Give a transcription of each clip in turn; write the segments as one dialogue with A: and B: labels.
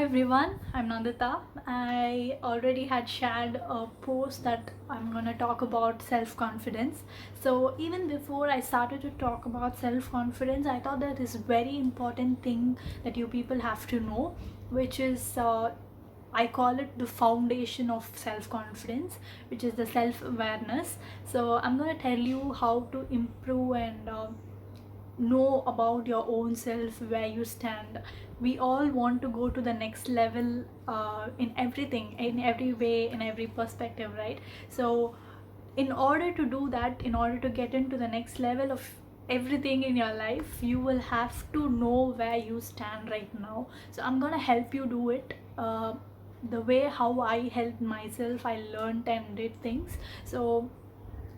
A: Hi everyone, I'm Nandita. I already had shared a post that I'm gonna talk about self confidence. So, even before I started to talk about self confidence, I thought that is very important thing that you people have to know, which is I call it the foundation of self confidence, which is the self awareness. So, I'm gonna tell you how to improve and know about your own self, where you stand. We all want to go to the next level in everything, in every way, in every perspective, right? So in order to do that, in order to get into the next level of everything in your life, you will have to know where you stand right now. So I'm gonna help you do it the way how I helped myself. I learned and did things. So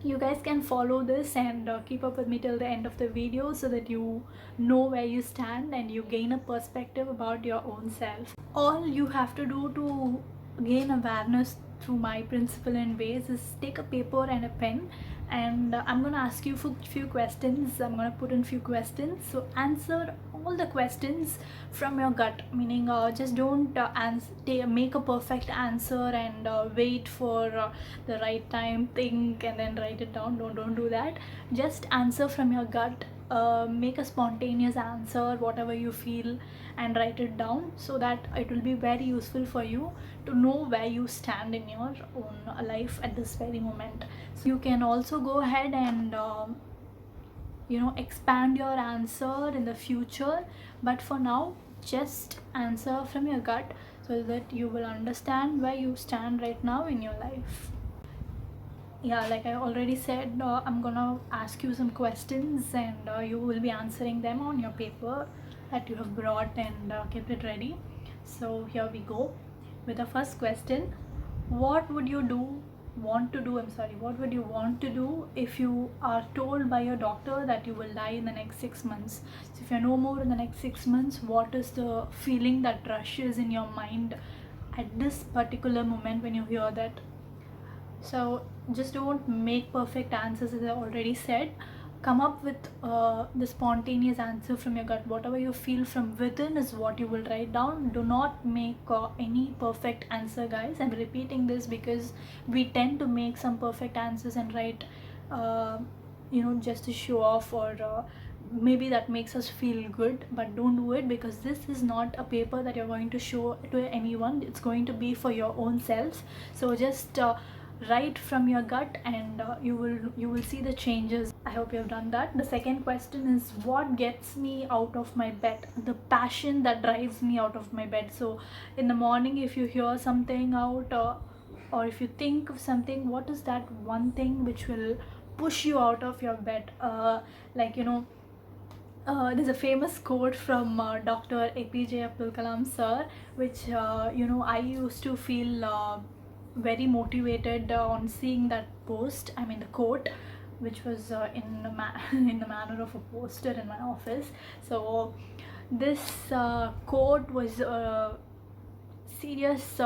A: you guys can follow this and keep up with me till the end of the video, so that you know where you stand and you gain a perspective about your own self. All you have to do to gain awareness through my principle and ways is take a paper and a pen, and I'm going to ask you for few questions. I'm going to put in few questions, so answer all the questions from your gut, meaning just don't make a perfect answer and wait for the right time, think and then write it down. Don't do that. Just answer from your gut. Make a spontaneous answer, whatever you feel, and write it down, so that it will be very useful for you to know where you stand in your own life at this very moment. So you can also go ahead and expand your answer in the future, but for now just answer from your gut, so that you will understand where you stand right now in your life. Yeah, like I already said, I'm gonna ask you some questions, and you will be answering them on your paper that you have brought and kept it ready. So here we go with the first question. What would you do want to do I'm sorry what would you want to do if you are told by your doctor that you will die in the next 6 months? So if you're no more in the next 6 months, what is the feeling that rushes in your mind at this particular moment when you hear that? So just don't make perfect answers, as I already said. Come up with the spontaneous answer from your gut. Whatever you feel from within is what you will write down. Do not make any perfect answer, guys. I'm repeating this because we tend to make some perfect answers and write, just to show off, or maybe that makes us feel good. But don't do it, because this is not a paper that you're going to show to anyone. It's going to be for your own self. So just write from your gut, and you will see the changes. I hope you have done that. The second question is, what gets me out of my bed? The passion that drives me out of my bed. So in the morning, if you hear something out, or if you think of something, what is that one thing which will push you out of your bed? Like there's a famous quote from Dr. APJ Abdul Kalam sir, which I used to feel very motivated on seeing that post. I mean the quote, which was in the manner of a poster in my office. So this quote was a serious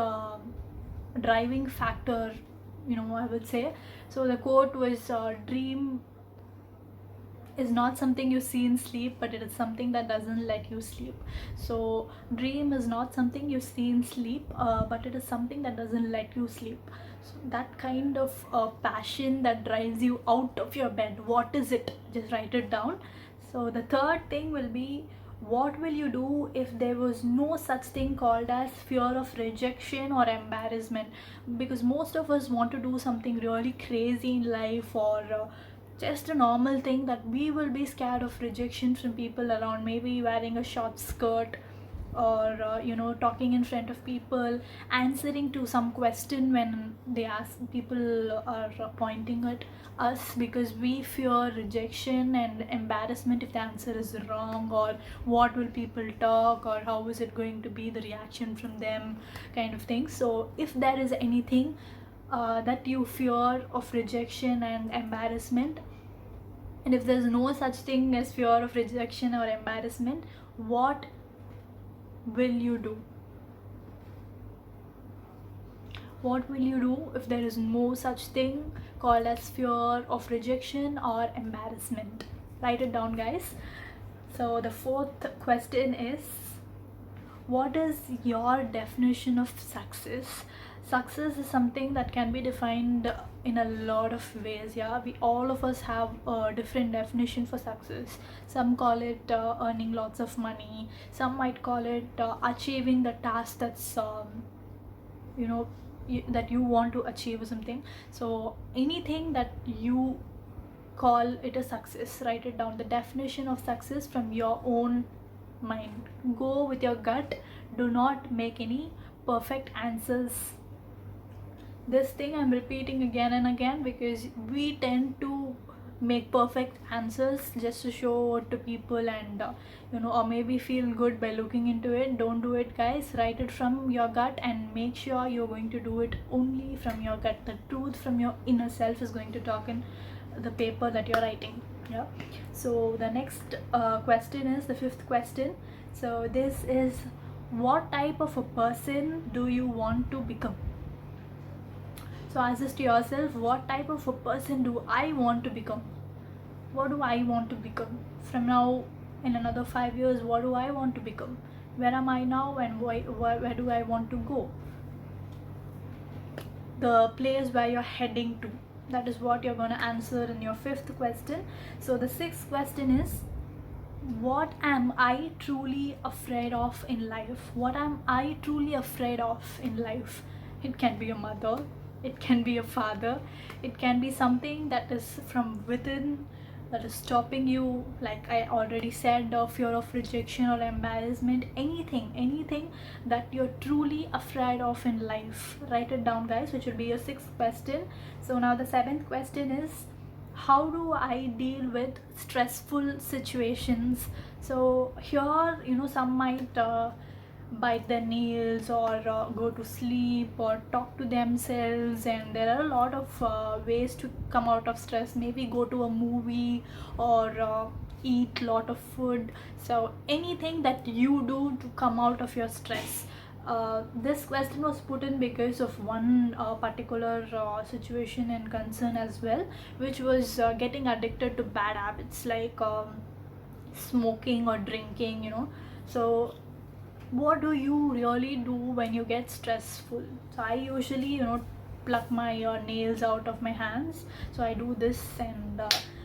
A: driving factor, I would say. So the quote was, dream is not something you see in sleep, but it is something that doesn't let you sleep. So dream is not something you see in sleep, but it is something that doesn't let you sleep. So that kind of passion that drives you out of your bed, what is it? Just write it down. So the third thing will be, what will you do if there was no such thing called as fear of rejection or embarrassment? Because most of us want to do something really crazy in life, or just a normal thing, that we will be scared of rejection from people around, maybe wearing a short skirt, or talking in front of people, answering to some question when they ask, people are pointing at us, because we fear rejection and embarrassment if the answer is wrong, or what will people talk, or how is it going to be the reaction from them, kind of thing. So if there is anything that you fear of rejection and embarrassment, and if there's no such thing as fear of rejection or embarrassment, what will you do? What will you do if there is no such thing called as fear of rejection or embarrassment? Write it down, guys. So the fourth question is, what is your definition of success? Success is something that can be defined in a lot of ways. Yeah, we all of us have a different definition for success. Some call it earning lots of money, some might call it achieving the task that's you know that you want to achieve or something. So anything that you call it a success, write it down, the definition of success from your own mind. Go with your gut, do not make any perfect answers. This thing I'm repeating again and again because we tend to make perfect answers just to show to people and or maybe feel good by looking into it. Don't do it, guys. Write it from your gut and make sure you're going to do it only from your gut. The truth from your inner self is going to talk in the paper that you're writing. Yeah. So the next question is the fifth question. So this is, what type of a person do you want to become? So ask this to yourself, what type of a person do I want to become? What do I want to become? From now, in another 5 years, what do I want to become? Where am I now and where do I want to go? The place where you're heading to. That is what you're going to answer in your fifth question. So the sixth question is, what am I truly afraid of in life? What am I truly afraid of in life? It can be a mother, it can be a father, it can be something that is from within that is stopping you, like I already said, the fear of rejection or embarrassment. Anything that you're truly afraid of in life. Write it down, guys, which will be your sixth question. So now the seventh question is, how do I deal with stressful situations? So here, some might bite their nails or go to sleep or talk to themselves, and there are a lot of ways to come out of stress. Maybe go to a movie or eat lot of food. So anything that you do to come out of your stress. This question was put in because of one particular situation and concern as well, which was getting addicted to bad habits like smoking or drinking. So what do you really do when you get stressful? So I usually pluck my nails out of my hands. So I do this, and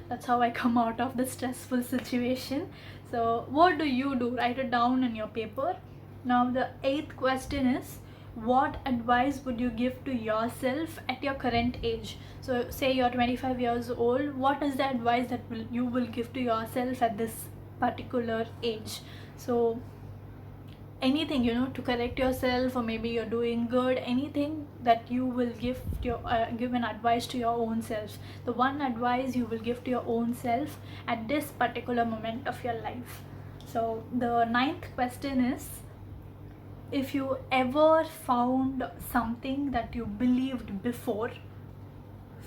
A: that's how I come out of the stressful situation. So what do you do? Write it down in your paper. Now the eighth question is, what advice would you give to yourself at your current age? So say you're 25 years old, what is the advice that you will give to yourself at this particular age? So anything to correct yourself, or maybe you're doing good, anything that you will give an advice to your own self, the one advice you will give to your own self at this particular moment of your life. So the ninth question is, if you ever found something that you believed before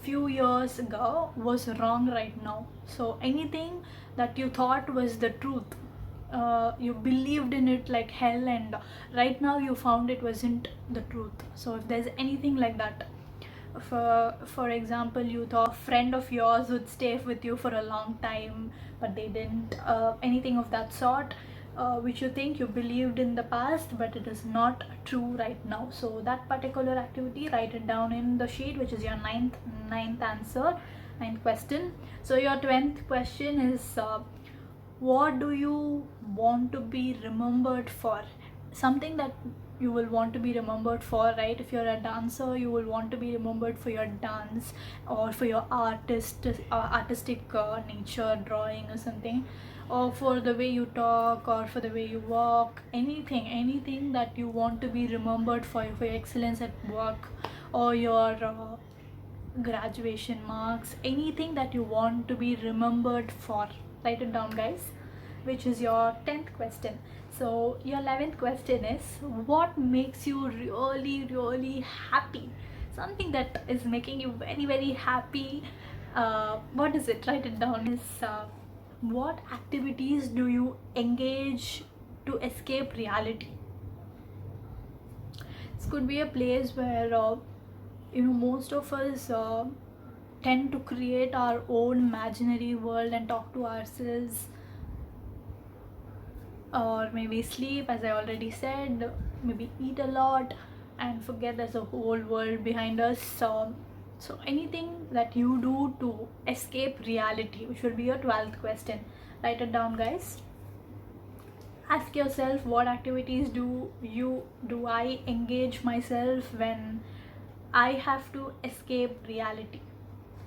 A: few years ago was wrong right now. So anything that you thought was the truth, you believed in it like hell, and right now you found it wasn't the truth. So if there's anything like that, for example, you thought a friend of yours would stay with you for a long time but they didn't, anything of that sort, which you think you believed in the past but it is not true right now. So that particular activity, write it down in the sheet, which is your ninth answer, ninth question. So your 10th question is, what do you want to be remembered for? Something that you will want to be remembered for, right? If you're a dancer, you will want to be remembered for your dance, or for your artistic nature, drawing or something, or for the way you talk, or for the way you walk. Anything that you want to be remembered for your excellence at work, or your graduation marks, anything that you want to be remembered for. Write it down, guys, which is your 10th question. So your 11th question is, what makes you really happy? Something that is making you very happy. What is it? Write it down. Is what activities do you engage to escape reality? This could be a place where most of us tend to create our own imaginary world and talk to ourselves or maybe sleep, as I already said, maybe eat a lot and forget there's a whole world behind us. So anything that you do to escape reality, which will be your 12th question. Write it down, guys. Ask yourself, what activities do I engage myself when I have to escape reality?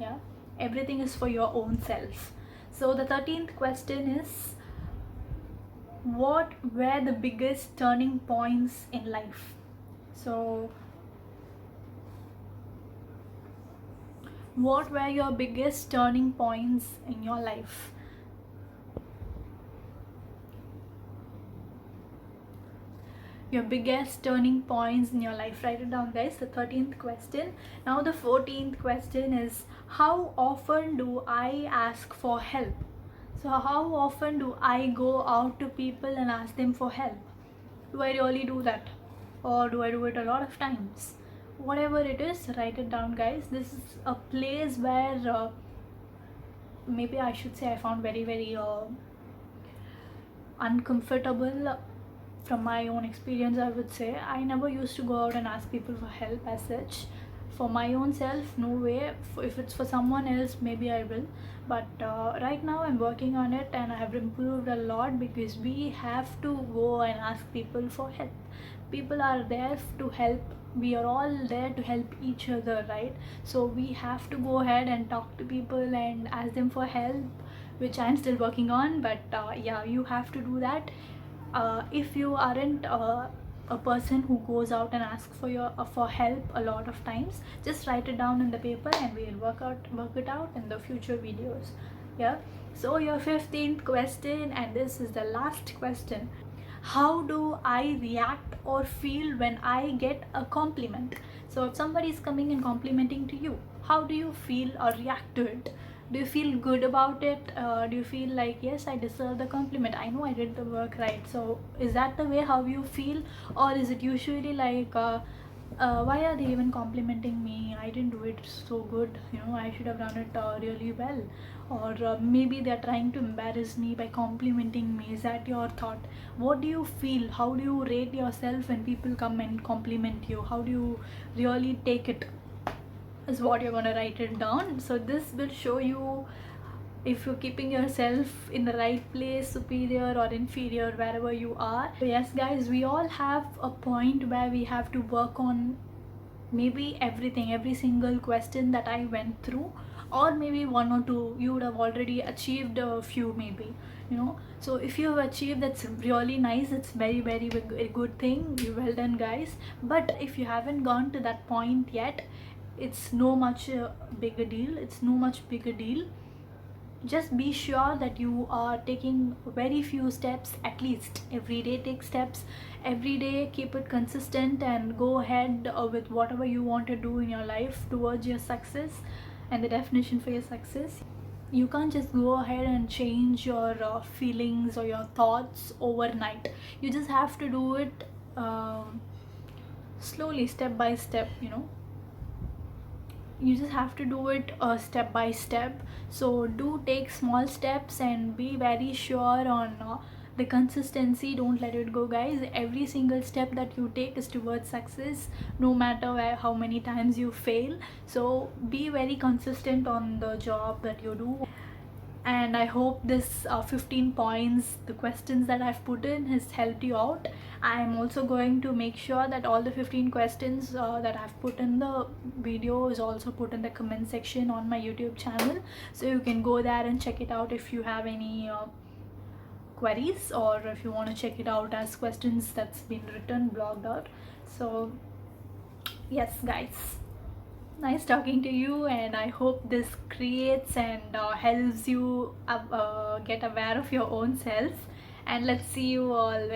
A: Yeah, everything is for your own self. So the 13th question is, what were the biggest turning points in life? So what were your biggest turning points in your life? Your biggest turning points in your life. Write it down, guys. The 13th question. Now the 14th question is, how often do I ask for help? So how often do I go out to people and ask them for help? Do I really do that, or do I do it a lot of times? Whatever it is, write it down, guys. This is a place where maybe I should say I found very uncomfortable. From my own experience, I would say I never used to go out and ask people for help as such. For my own self, no way. If it's for someone else, maybe I will, but right now I'm working on it, and I have improved a lot, because we have to go and ask people for help. People are there to help. We are all there to help each other, right? So we have to go ahead and talk to people and ask them for help, which I'm still working on, but yeah, you have to do that. If you aren't a person who goes out and asks for help a lot of times, just write it down in the paper, and we'll work it out in the future videos. Yeah. So your 15th question, and this is the last question: how do I react or feel when I get a compliment? So if somebody is coming and complimenting to you, how do you feel or react to it? Do you feel good about it? Do you feel like, yes, I deserve the compliment, I know I did the work right? So is that the way how you feel, or is it usually like, why are they even complimenting me? I didn't do it so good, I should have done it really well. Or maybe they're trying to embarrass me by complimenting me. Is that your thought? What do you feel? How do you rate yourself when people come and compliment you? How do you really take it? Is what you're gonna write it down. So this will show you if you're keeping yourself in the right place, superior or inferior, wherever you are. So yes, guys, we all have a point where we have to work on maybe everything, every single question that I went through, or maybe one or two. You would have already achieved a few, maybe, so if you have achieved, that's really nice. It's very a good thing. You well done, guys. But if you haven't gone to that point yet, it's no much bigger deal. It's no much bigger deal. Just be sure that you are taking very few steps, at least every day. Take steps every day, keep it consistent, and go ahead with whatever you want to do in your life towards your success and the definition for your success. You can't just go ahead and change your feelings or your thoughts overnight. You just have to do it slowly, step by step. You just have to do it step by step. So do take small steps and be very sure on the consistency. Don't let it go, guys. Every single step that you take is towards success, no matter how many times you fail. So be very consistent on the job that you do. And I hope this 15 points, the questions that I've put in, has helped you out. I am also going to make sure that all the 15 questions that I've put in the video is also put in the comment section on my YouTube channel, so you can go there and check it out if you have any queries, or if you want to check it out as questions that's been written, blogged out. So yes, guys, nice talking to you, and I hope this creates and helps you get aware of your own self. And let's see you all